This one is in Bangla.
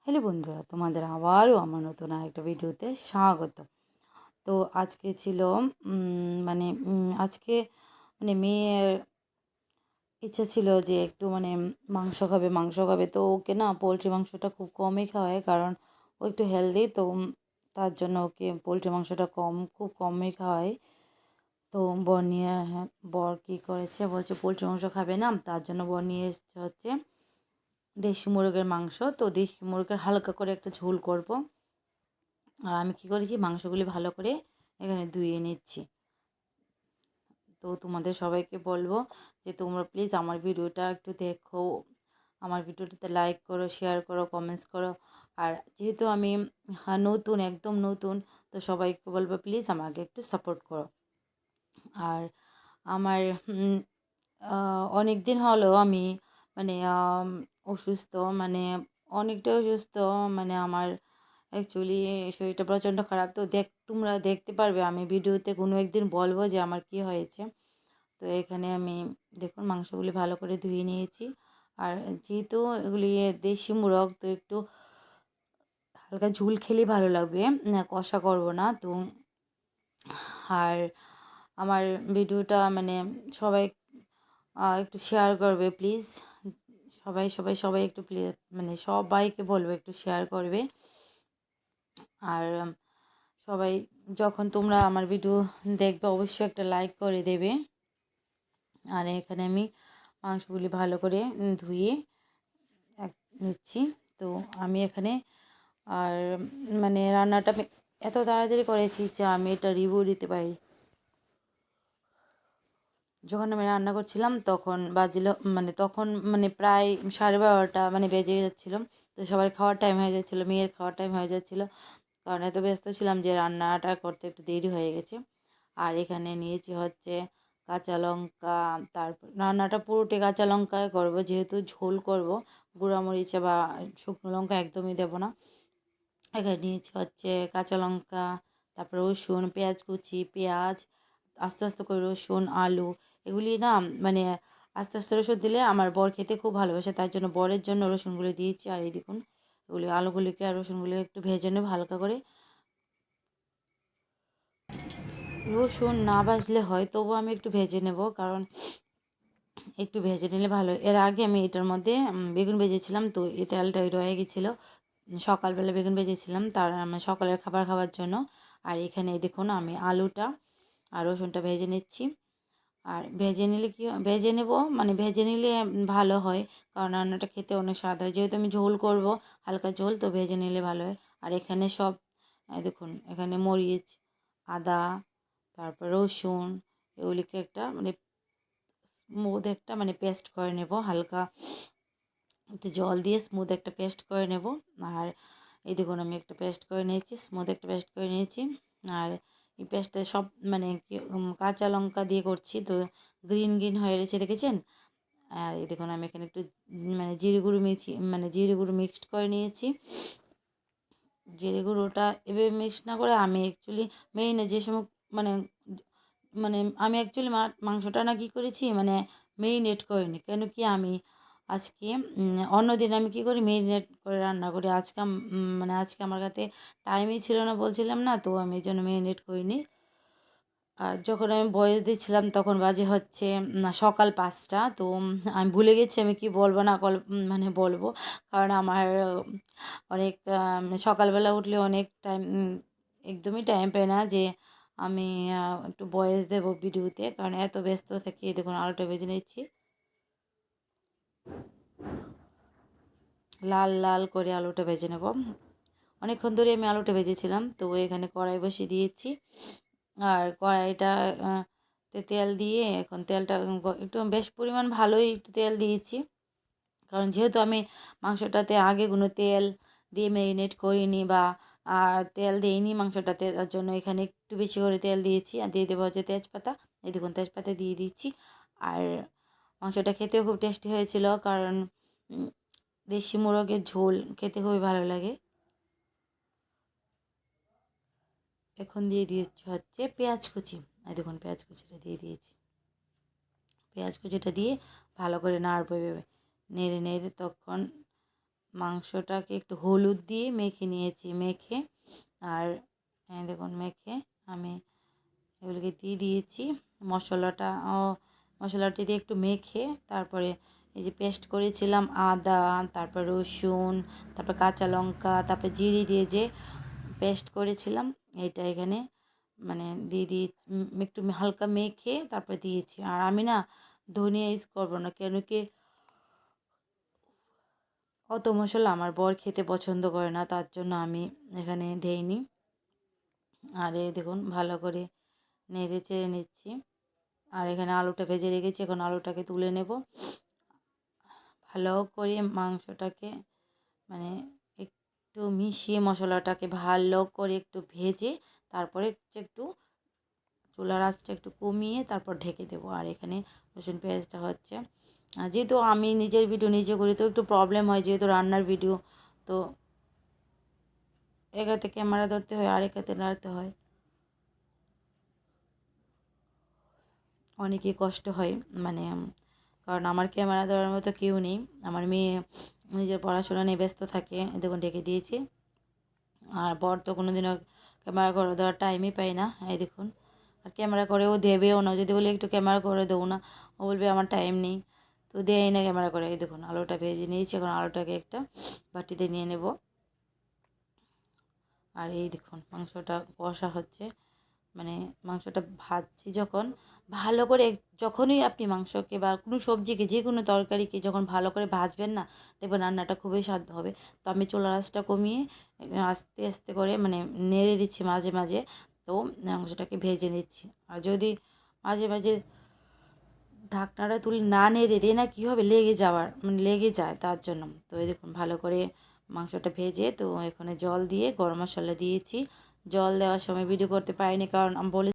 হ্যালো বন্ধুরা, তোমাদের আবারও আমার নতুন আরেকটা ভিডিওতে স্বাগত। তো আজকে ছিল আজকে মেয়ের ইচ্ছা ছিল যে একটু মাংস খাবে। তো ওকে না পোলট্রি মাংসটা খুব কমই খাওয়ায়, কারণ ও একটু হেলদি। তো তার জন্য ওকে পোলট্রি মাংসটা খুব কমই খাওয়াই। তো বর কী করেছে, বলছে পোলট্রি মাংস খাবে না, তার জন্য বর নিয়ে এসেছে হচ্ছে দেশি মুরগের মাংস। তো দেশি মুরগের হালকা করে একটা ঝোল করব। আর আমি কী করেছি, মাংসগুলি ভালো করে এখানে ধুয়ে নিচ্ছি। তো তোমাদের সবাইকে বলবো যে তোমরা প্লিজ আমার ভিডিওটা একটু দেখো, আমার ভিডিওটাতে লাইক করো, শেয়ার করো, কমেন্টস করো। আর যেহেতু আমি নতুন, একদম নতুন, তো সবাইকে বলবো প্লিজ আমাকে একটু সাপোর্ট করো। আর আমার অনেক দিন হলো আমি মানে অসুস্থ, অনেকটা অসুস্থ। আমার অ্যাকচুয়ালি শরীরটা প্রচণ্ড খারাপ। তো তোমরা দেখতে পারবে, আমি ভিডিওতে কোনো একদিন বলবো যে আমার কি হয়েছে। তো এখানে আমি দেখুন মাংসগুলি ভালো করে ধুয়ে নিয়েছি। আর যেহেতু এগুলি দেশি মুরগ, তো একটু হালকা ঝোল খেলেই ভালো লাগবে, কষা করব না। তো আর আমার ভিডিওটা সবাই একটু শেয়ার করবে প্লিজ। সবাই সবাই সবাই একটু প্লিজ, সবাইকে বলবো একটু শেয়ার করবে। আর সবাই যখন তোমরা আমার ভিডিও দেখবে অবশ্যই একটা লাইক করে দেবে। আর এখানে আমি মাংসগুলি ভালো করে ধুয়ে নিচ্ছি। তো আমি এখানে আর রান্নাটা আমি এত তাড়াতাড়ি করেছি যে আমি এটা রিভিউ দিতে পারি। যখন আমি রান্না করছিলাম তখন প্রায় 12:30 বেজে যাচ্ছিলো। তো সবার খাওয়ার টাইম হয়ে যাচ্ছিলো, মেয়ের খাওয়ার টাইম হয়ে যাচ্ছিলো, কারণ এত ব্যস্ত ছিলাম যে রান্নাটা করতে একটু দেরি হয়ে গেছে। আর এখানে নিয়েছি হচ্ছে কাঁচা লঙ্কা। তারপর রান্নাটা পুরোটাই কাঁচা লঙ্কায় করব, যেহেতু ঝোল করব, গুঁড়ামরিচ বা শুকনো লঙ্কা একদমই দেবো না। এখানে নিয়েছি হচ্ছে কাঁচা লঙ্কা, তারপর রসুন, পেঁয়াজ কুচি, পেঁয়াজ আস্তে আস্তে করে, রসুন, আলু, এগুলি না মানে আস্তে আস্তে রসুন দিলে আমার বর খেতে খুব ভালোবাসে, তার জন্য বরের জন্য রসুনগুলো দিয়েছি। আর এই দেখুন এগুলি আলুগুলিকে আর রসুনগুলিকে একটু ভেজে নেব হালকা করে। রসুন না ভাজলে হয়, তবুও আমি একটু ভেজে নেব, কারণ একটু ভেজে নিলে ভালো। এর আগে আমি এটার মধ্যে বেগুন ভেজেছিলাম, তো এই তেলটা রয়ে গেছিলো। সকালবেলা বেগুন ভেজেছিলাম সকালের খাবার খাওয়ার জন্য। আর এখানে দেখুন আমি আলুটা আর রসুনটা ভেজে নিচ্ছি। আর ভেজে নেব, ভেজে নিলে ভালো হয়, কারণ রান্নাটা খেতে অনেক স্বাদ হয়। যেহেতু আমি ঝোল করব, হালকা ঝোল, তো ভেজে নিলে ভালো হয়। আর এখানে দেখুন এখানে মরিচ, আদা, তারপর রসুন, এগুলিকে একটা স্মুথ একটা পেস্ট করে নেব, হালকা একটু জল দিয়ে স্মুথ একটা পেস্ট করে নেব। আর এই দেখুন আমি একটা পেস্ট করে নিয়েছি, স্মুথ একটা পেস্ট করে নিয়েছি। আর এই পেস্টটা সব কাঁচা লঙ্কা দিয়ে করছি, তো গ্রিন গ্রিন হয়ে রয়েছে, দেখেছেন। আর এই দেখুন আমি এখানে একটু জিরে গুঁড়ো জিরে গুঁড়ো মিক্সড করে নিয়েছি। জিরে গুঁড়োটা এভাবে মিক্স না করে আমি অ্যাকচুয়ালি মেইনে যে সময় মানে মানে আমি অ্যাকচুয়ালি মাংসটা না কী করেছি, মেরিনেট করিনি। কেন কি আমি আজকে অন্যদিন আমি কী করি, মেরিনেট করে রান্না করি। আজকে আমার কাছে টাইমই ছিল না, বলছিলাম না, তো আমি এই জন্য মেরিনেট করিনি। আর যখন আমি ভয়েস দিচ্ছিলাম তখন বাজে হচ্ছে সকাল 5টা। তো আমি ভুলে গেছি আমি কি বলবো না বলবো, কারণ আমার অনেক সকালবেলা উঠলে অনেক টাইম, একদমই টাইম পাই না যে আমি একটু ভয়েস দেবো ভিডিওতে, কারণ এত ব্যস্ত থাকি। দেখুন আলুটা ভেজে নিচ্ছি, লাল লাল করে আলুটা ভেজে নেব। অনেকক্ষণ ধরে আমি আলুটা ভেজেছিলাম। তো এখানে কড়াই বসিয়ে দিয়েছি। আর কড়াইটা তেল দিয়ে, এখন তেলটা একটু বেশ পরিমাণ ভালোই একটু তেল দিয়েছি, কারণ যেহেতু আমি মাংসটাতে আগে কোনো তেল দিয়ে ম্যারিনেট করিনি বা তেল দিইনি মাংসটাতে, তার জন্য এখানে একটু বেশি করে তেল দিয়েছি। আর দিয়ে দেবো হচ্ছে তেজপাতা। এই দেখুন তেজপাতা দিয়ে দিচ্ছি। আর মাংসটা খেতেও খুব টেস্টি হয়েছিল, কারণ দেশি মোরগের ঝোল খেতে খুবই ভালো লাগে। এখন দিয়ে দিয়েছি হচ্ছে পেঁয়াজ কুচি। এই দেখুন পেঁয়াজ কুচিটা দিয়ে দিয়েছি। পেঁয়াজ কুচিটা দিয়ে ভালো করে নাড়বো, নেড়ে নেড়ে তখন মাংসটাকে একটু হলুদ দিয়ে মেখে নিয়েছি, মেখে আর দেখুন মেখে আমি এগুলোকে দিয়ে দিয়েছি মশলাটি দিয়ে একটু মেখে তারপরে এই যে পেস্ট করেছিলাম আদা, তারপর রসুন, তারপর কাঁচা লঙ্কা, তারপর জিরে দিয়ে যে পেস্ট করেছিলাম এটা এখানে মানে দিয়ে একটু হালকা মেখে তারপর দিয়েছি। আর আমি না ধনিয়া ইউজ করবো না, কেন কি অত মশলা আমার বর খেতে পছন্দ করে না, তার জন্য আমি এখানে দেইনি। আর এই দেখুন ভালো করে নেড়ে চেড়ে নিচ্ছি। আর এখানে আলুটা ভেজে রেখেছি, এখন আলুটাকে তুলে নেব। ভালো করে মাংসটাকে মানে একটু মিশিয়ে মশলাটাকে ভালো করে একটু ভেজে তারপরে একটু চুলার আঁচটা একটু কমিয়ে তারপর ঢেকে দেবো। আর এখানে রসুন পেঁয়াজটা হচ্ছে, যেহেতু আমি নিজের ভিডিও নিজে করি তো একটু প্রবলেম হয়, যেহেতু রান্নার ভিডিও তো এক হাতে ক্যামেরা ধরতে হয় আর এক হাতে নাড়তে হয়, অনেকই কষ্ট হয় মানে কারণ আমার ক্যামেরা ধরার মতো কেউ নেই। আমার মেয়ে নিজের পড়াশোনা নিয়ে ব্যস্ত থাকে। দেখুন ঢেকে দিয়েছি। আর বর তো কোনো দিনও ক্যামেরা করে দেওয়ার টাইমই পাই না, এই দেখুন। আর ক্যামেরা করেও দেবেও না, যদি বলি একটু ক্যামেরা করে দেবো না, ও বলবে আমার টাইম নেই, তো দেয় না ক্যামেরা করে। এই দেখুন আলুটা ভেজে নিয়েছি, এখন আলুটাকে একটা বাটিতে নিয়ে নেব। আর এই দেখুন মাংসটা কষা হচ্ছে, মানে মাংসটা ভাজছি যখন ভালো করে, যখনই আপনি মাংসকে বা কোনো সবজিকে যে কোনো তরকারিকে যখন ভালো করে ভাজবেন না, দেখবেন রান্নাটা খুবই স্বাদ হবে। তো আমি চুলার আঁচটা কমিয়ে আস্তে আস্তে করে মানে নেড়ে দিচ্ছি মাঝে মাঝে, তো মাংসটাকে ভেজে নিচ্ছি। আর যদি মাঝে মাঝে ঢাকনাটা তুলে না নেড়ে দিয়ে না কী হবে, লেগে যায়, তার জন্য। তো এই দেখুন ভালো করে মাংসটা ভেজে তো এখানে জল দিয়ে গরম মশলা দিয়েছি। জল দেওয়ার সময় ভিডিও করতে পারিনি, কারণ আমি বলে